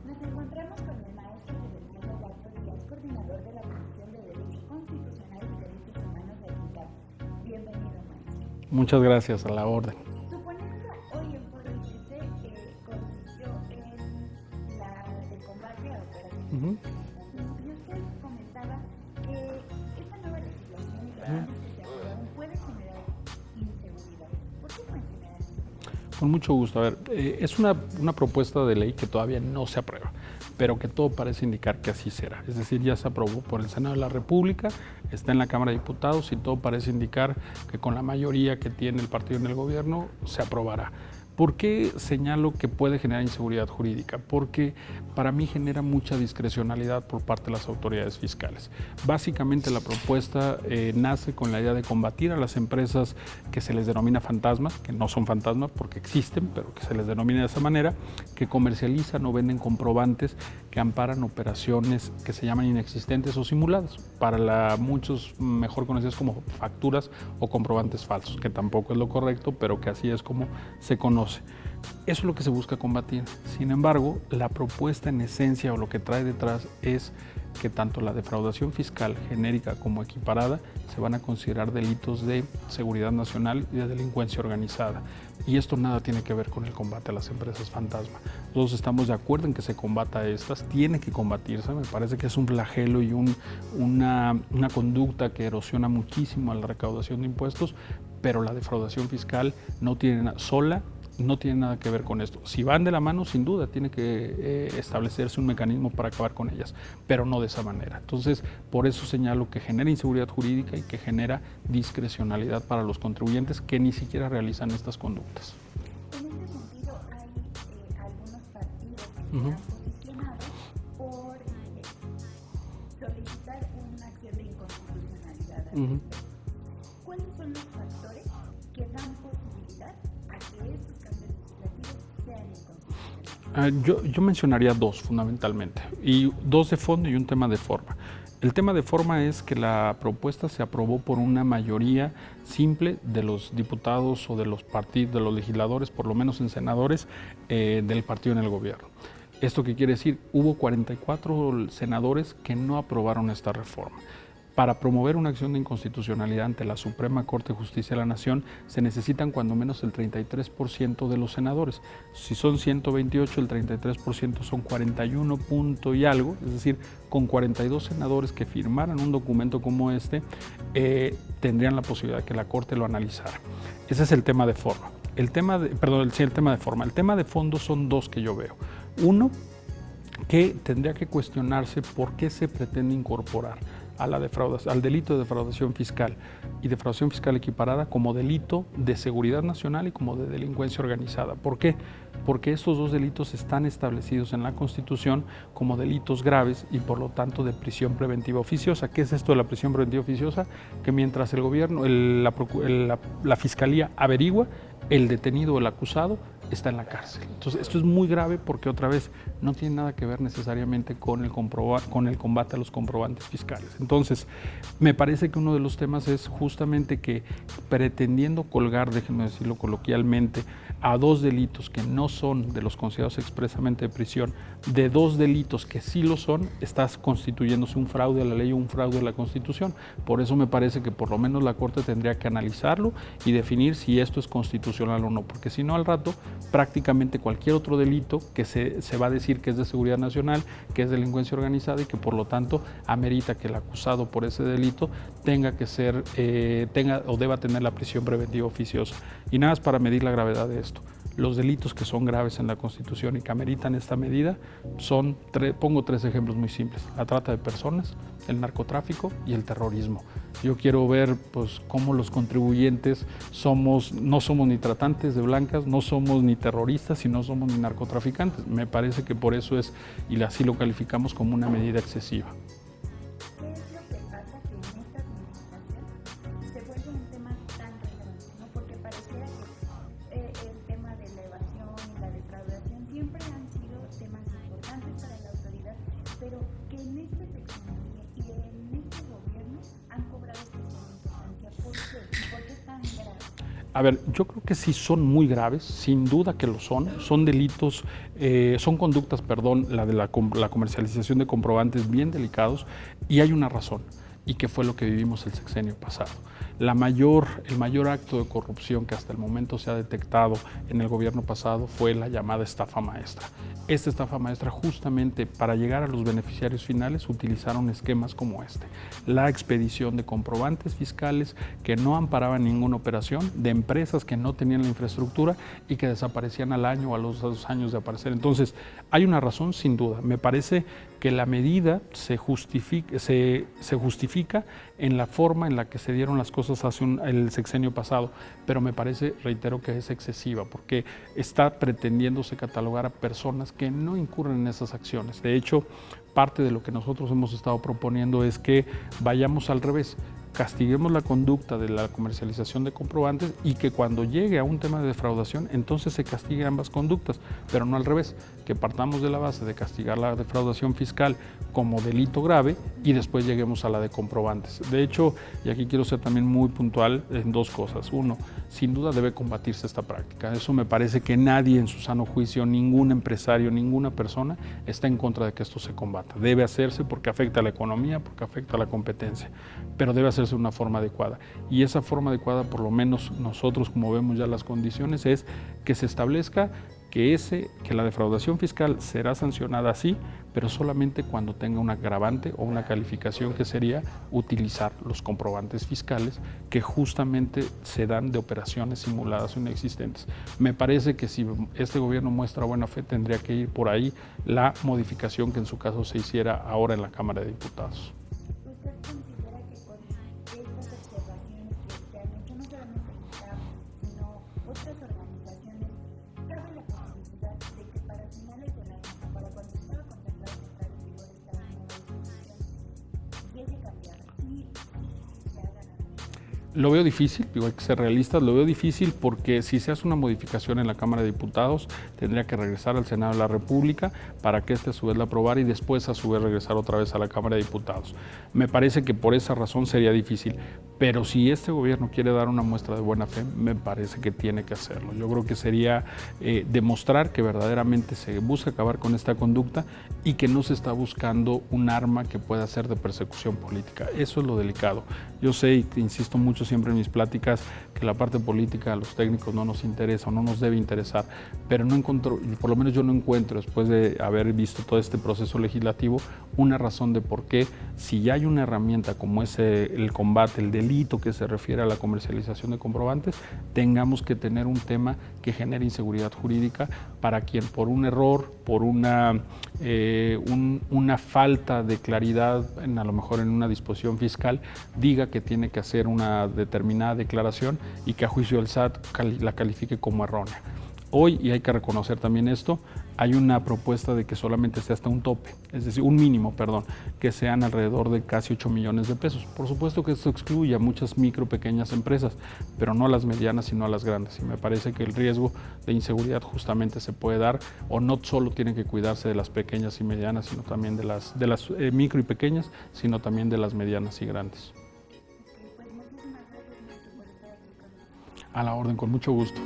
Nos encontramos con el maestro Guillermo Gato Díaz, coordinador de la Comisión de Derecho Constitucional y Derechos Humanos de Diputados. Bienvenido, maestro. Muchas gracias, a la orden. Su ponencia hoy en Foro ICC consistió en el combate a operaciones. Y usted comentaba que esta nueva legislación y programas que se aprobaron puede generar inseguridad. ¿Por qué pueden generar inseguridad? Con mucho gusto. A ver, es una propuesta de ley que todavía no se aprueba, pero que todo parece indicar que así será. Es decir, ya se aprobó por el Senado de la República, está en la Cámara de Diputados y todo parece indicar que con la mayoría que tiene el partido en el gobierno se aprobará. ¿Por qué señalo que puede generar inseguridad jurídica? Porque para mí genera mucha discrecionalidad por parte de las autoridades fiscales. Básicamente la propuesta nace con la idea de combatir a las empresas que se les denomina fantasmas, que no son fantasmas porque existen, pero que se les denomina de esa manera, que comercializan o venden comprobantes que amparan operaciones que se llaman inexistentes o simuladas, para muchos mejor conocidos como facturas o comprobantes falsos, que tampoco es lo correcto, pero que así es como se conoce. Eso es lo que se busca combatir. Sin embargo, la propuesta en esencia o lo que trae detrás es que tanto la defraudación fiscal genérica como equiparada se van a considerar delitos de seguridad nacional y de delincuencia organizada. Y esto nada tiene que ver con el combate a las empresas fantasma. Todos estamos de acuerdo en que se combata a estas, tiene que combatirse. Me parece que es un flagelo y una conducta que erosiona muchísimo a la recaudación de impuestos, pero la defraudación fiscal no tiene nada que ver con esto. Si van de la mano, sin duda, tiene que establecerse un mecanismo para acabar con ellas, pero no de esa manera. Entonces, por eso señalo que genera inseguridad jurídica y que genera discrecionalidad para los contribuyentes que ni siquiera realizan estas conductas. En este sentido, hay algunos partidos que se han posicionado por solicitar una acción de inconstitucionalidad. ¿Cuáles son los factores que dan posibilidad a que estos cambios legislativos sean inconstitucionales? Yo mencionaría dos fundamentalmente, y dos de fondo y un tema de forma. El tema de forma es que la propuesta se aprobó por una mayoría simple de los diputados o de los partidos, de los legisladores, por lo menos en senadores, del partido en el gobierno. ¿Esto qué quiere decir? Hubo 44 senadores que no aprobaron esta reforma. Para promover una acción de inconstitucionalidad ante la Suprema Corte de Justicia de la Nación se necesitan cuando menos el 33% de los senadores. Si son 128, el 33% son 41 punto y algo, es decir, con 42 senadores que firmaran un documento como este, tendrían la posibilidad de que la Corte lo analizara. Ese es el tema de forma. El tema de forma. El tema de fondo son dos que yo veo. Uno, que tendría que cuestionarse por qué se pretende incorporar al delito de defraudación fiscal y defraudación fiscal equiparada como delito de seguridad nacional y como de delincuencia organizada. ¿Por qué? Porque estos dos delitos están establecidos en la Constitución como delitos graves y por lo tanto de prisión preventiva oficiosa. ¿Qué es esto de la prisión preventiva oficiosa? Que mientras el gobierno, la fiscalía averigua, el detenido o el acusado está en la cárcel. Entonces, esto es muy grave porque, otra vez, no tiene nada que ver necesariamente con el combate a los comprobantes fiscales. Entonces, me parece que uno de los temas es justamente que pretendiendo colgar, déjenme decirlo coloquialmente, a dos delitos que no son de los considerados expresamente de prisión, de dos delitos que sí lo son, estás constituyéndose un fraude a la ley o un fraude a la Constitución. Por eso me parece que por lo menos la Corte tendría que analizarlo y definir si esto es constitucional o no, porque si no, al rato prácticamente cualquier otro delito que se va a decir que es de seguridad nacional, que es delincuencia organizada y que por lo tanto amerita que el acusado por ese delito tenga o deba tener la prisión preventiva oficiosa. Y nada más para medir la gravedad de esto. Los delitos que son graves en la Constitución y que ameritan esta medida son, pongo tres ejemplos muy simples: la trata de personas, el narcotráfico y el terrorismo. Yo quiero ver pues cómo los contribuyentes no somos ni tratantes de blancas, no somos ni terroristas y no somos ni narcotraficantes. Me parece que por eso es, y así lo calificamos como una medida excesiva. ¿Qué es lo que pasa que en esta administración se vuelve un tema tan relevante? ¿No? Porque pareciera que el tema de la evasión y la defraudación siempre han sido temas importantes para la autoridad, pero que en este sexenio y en este gobierno han cobrado especial importancia. ¿Por qué? ¿Por qué tan grave? A ver, yo creo que sí son muy graves, sin duda que lo son delitos, son conductas, perdón, la de la comercialización de comprobantes bien delicados, y hay una razón, y que fue lo que vivimos el sexenio pasado. El mayor acto de corrupción que hasta el momento se ha detectado en el gobierno pasado fue la llamada estafa maestra. Esta estafa maestra, justamente para llegar a los beneficiarios finales, utilizaron esquemas como este: la expedición de comprobantes fiscales que no amparaban ninguna operación, de empresas que no tenían la infraestructura y que desaparecían al año o a los 2 años de aparecer. Entonces, hay una razón sin duda. Me parece que la medida se justifica en la forma en la que se dieron las cosas el sexenio pasado, pero me parece, reitero, que es excesiva, porque está pretendiéndose catalogar a personas que no incurren en esas acciones. De hecho, parte de lo que nosotros hemos estado proponiendo es que vayamos al revés. Castiguemos la conducta de la comercialización de comprobantes y que cuando llegue a un tema de defraudación, entonces se castigue ambas conductas, pero no al revés, que partamos de la base de castigar la defraudación fiscal como delito grave y después lleguemos a la de comprobantes. De hecho, y aquí quiero ser también muy puntual en 2 cosas. Uno, sin duda debe combatirse esta práctica. Eso me parece que nadie en su sano juicio, ningún empresario, ninguna persona está en contra de que esto se combata. Debe hacerse porque afecta a la economía, porque afecta a la competencia, pero debe hacerse de una forma adecuada. Y esa forma adecuada, por lo menos nosotros, como vemos ya las condiciones, es que se establezca que la defraudación fiscal será sancionada así, pero solamente cuando tenga un agravante o una calificación, que sería utilizar los comprobantes fiscales que justamente se dan de operaciones simuladas o inexistentes. Me parece que si este gobierno muestra buena fe, tendría que ir por ahí la modificación que en su caso se hiciera ahora en la Cámara de Diputados. ¿Usted considera que con estas observaciones que han hecho no solamente el INCAP, sino otras organizaciones, cabe la posibilidad de que para finales del año, para cuando estaba contemplado entrar en vigor esta nueva disposición, llegue a cambiar y se haga nada? Lo veo difícil, hay que ser realistas, lo veo difícil porque si se hace una modificación en la Cámara de Diputados, tendría que regresar al Senado de la República para que a su vez la aprobara y después a su vez regresar otra vez a la Cámara de Diputados. Me parece que por esa razón sería difícil, pero si este gobierno quiere dar una muestra de buena fe, me parece que tiene que hacerlo. Yo creo que sería demostrar que verdaderamente se busca acabar con esta conducta y que no se está buscando un arma que pueda ser de persecución política. Eso es lo delicado. Yo sé y insisto mucho siempre en mis pláticas que la parte política a los técnicos no nos interesa o no nos debe interesar, pero no encuentro, por lo menos yo no encuentro, después de haber visto todo este proceso legislativo, una razón de por qué, si ya hay una herramienta como es el combate, el delito que se refiere a la comercialización de comprobantes, tengamos que tener un tema que genere inseguridad jurídica para quien por un error, por una falta de claridad, a lo mejor en una disposición fiscal, diga que tiene que hacer una determinada declaración y que a juicio del SAT la califique como errónea. Hoy, y hay que reconocer también esto, hay una propuesta de que solamente sea hasta un tope, es decir, un mínimo, perdón, que sean alrededor de casi 8 millones de pesos. Por supuesto que esto excluye a muchas pequeñas empresas, pero no a las medianas, sino a las grandes. Y me parece que el riesgo de inseguridad justamente se puede dar, o no solo tienen que cuidarse de las pequeñas y medianas, sino también de las micro y pequeñas, sino también de las medianas y grandes. Pues muchísimas gracias, Marco, por estar aquí con nosotros. A la orden, con mucho gusto.